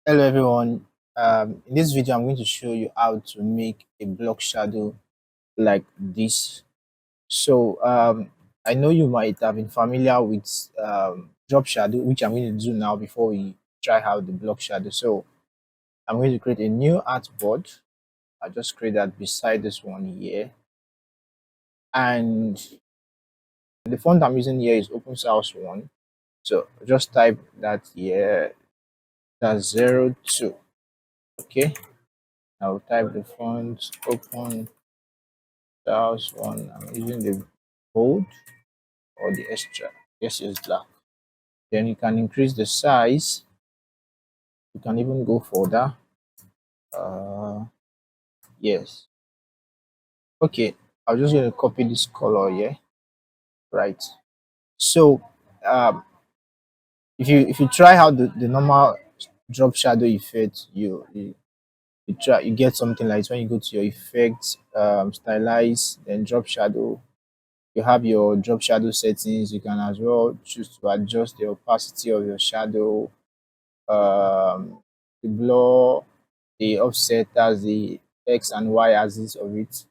Hello everyone. In this video, I'm going to show you how to make a block shadow like this. So I know you might have been familiar with drop shadow, which I'm going to do now before we try out the block shadow. So I'm going to create a new artboard. I'll just create that beside this one here. And the font I'm using here is open source one. So just type that here, that's 02. Okay. I'll type the font open source one. I'm using the bold or the extra. Yes, it's black. Then you can increase the size. You can even go further. Uh, yes. Okay. I'm just going to copy this color here. Right. So, um, if you try out the normal drop shadow effect, you try you get something like this. When you go to your effects, stylize, then drop shadow, you have your drop shadow settings. You can as well choose to adjust the opacity of your shadow, the blur, the offset, as the x and y axis of it.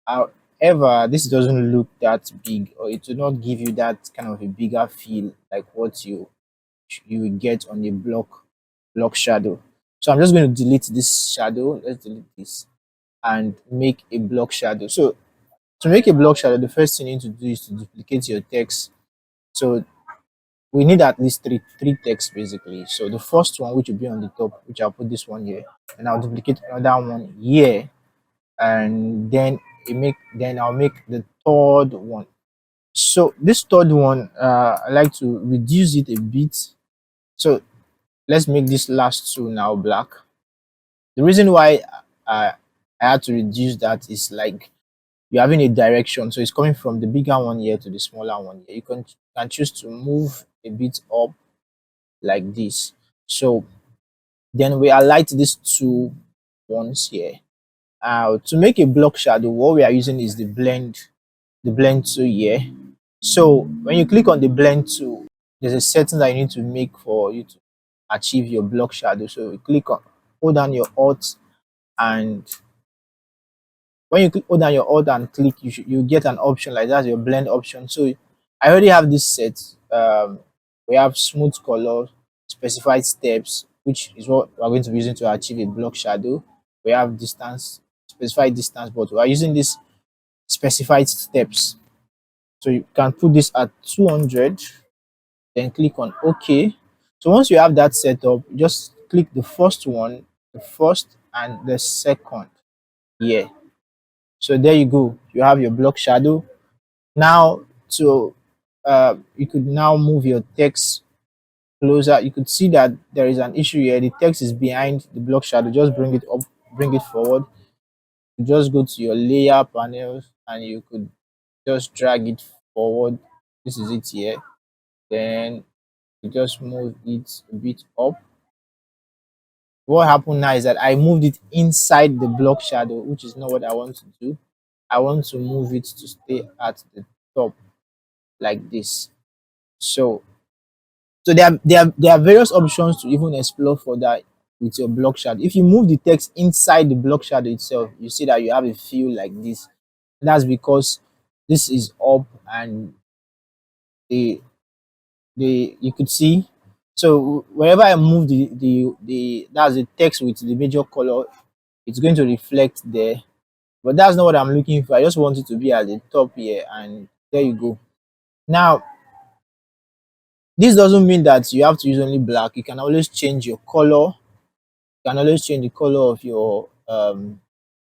However, this doesn't look that big, or it will not give you that kind of a bigger feel like what you will get on a block shadow. So I'm just going to delete this shadow. Let's delete this and make a block shadow. So to make a block shadow, the first thing you need to do is to duplicate your text. So we need at least three texts basically. So the first one, which will be on the top, which I'll put this one here, and I'll duplicate another one here, and then I'll make the third one. So this third one, I like to reduce it a bit. So let's make this last two now black. The reason why I had to reduce that is like you're having a direction, so it's coming from the bigger one here to the smaller one here. You can choose to move a bit up like this. So then we highlight these two ones here. To make a block shadow, what we are using is the blend tool here. So when you click on the blend tool, there's a setting that you need to make for you to achieve your block shadow. So you hold down your alt, and when you hold down your alt and click, you get an option like that, your blend option. So I already have this set. We have smooth color, specified steps, which is what we're going to be using to achieve a block shadow. We have distance, specified distance, but we are using this specified steps. So you can put this at 200, then click on OK. So once you have that set up, just click the first one, the first and the second here. So there you go. You have your block shadow. Now, to you could now move your text closer. You could see that there is an issue here. The text is behind the block shadow. Just bring it up, bring it forward. You just go to your layer panels, and you could just drag it forward. This is it here. Then you just move it a bit up. What happened now is that I moved it inside the block shadow, which is not what I want to do. I want to move it to stay at the top like this. So there are various options to even explore further with your block shadow. If you move the text inside the block shadow itself, you see that you have a feel like this. That's because this is up, and the you could see. So wherever I move the that's the text with the major color, it's going to reflect there. But that's not what I'm looking for. I just want it to be at the top here, and there you go. Now, this doesn't mean that you have to use only black. You can always change your color. You can always change the color of your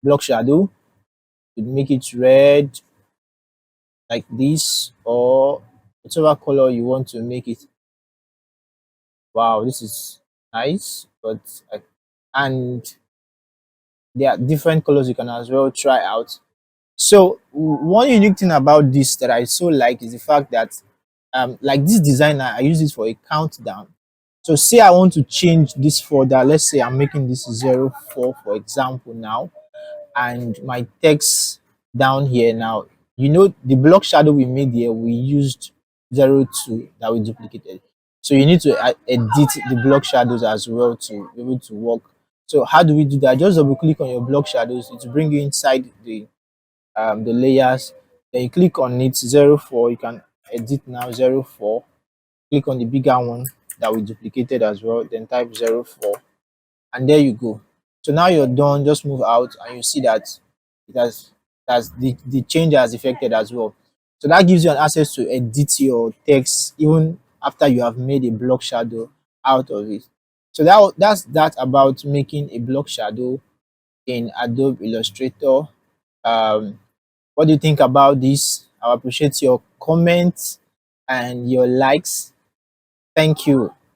block shadow. You could make it red like this, or whatever color you want to make it. Wow, this is nice. And there are different colors you can as well try out. So one unique thing about this that I so like is the fact that like this designer, I use it for a countdown. So say I want to change this further. Let's say I'm making this 04 for example now, and my text down here now, the block shadow we made here, we used 02 that we duplicated. So you need to edit the block shadows as well to be able to work. So how do we do that? Just double click on your block shadows. It will bring you inside the layers. Then you click on it 04. You can edit now 04. Click on the bigger one that we duplicated as well. Then type 04, and there you go. So now you're done. Just move out, and you see that it has the change has affected as well. So that gives you an access to edit your text even after you have made a block shadow out of it. So that's that about making a block shadow in Adobe Illustrator. Um, what do you think about this? I appreciate your comments and your likes. Thank you.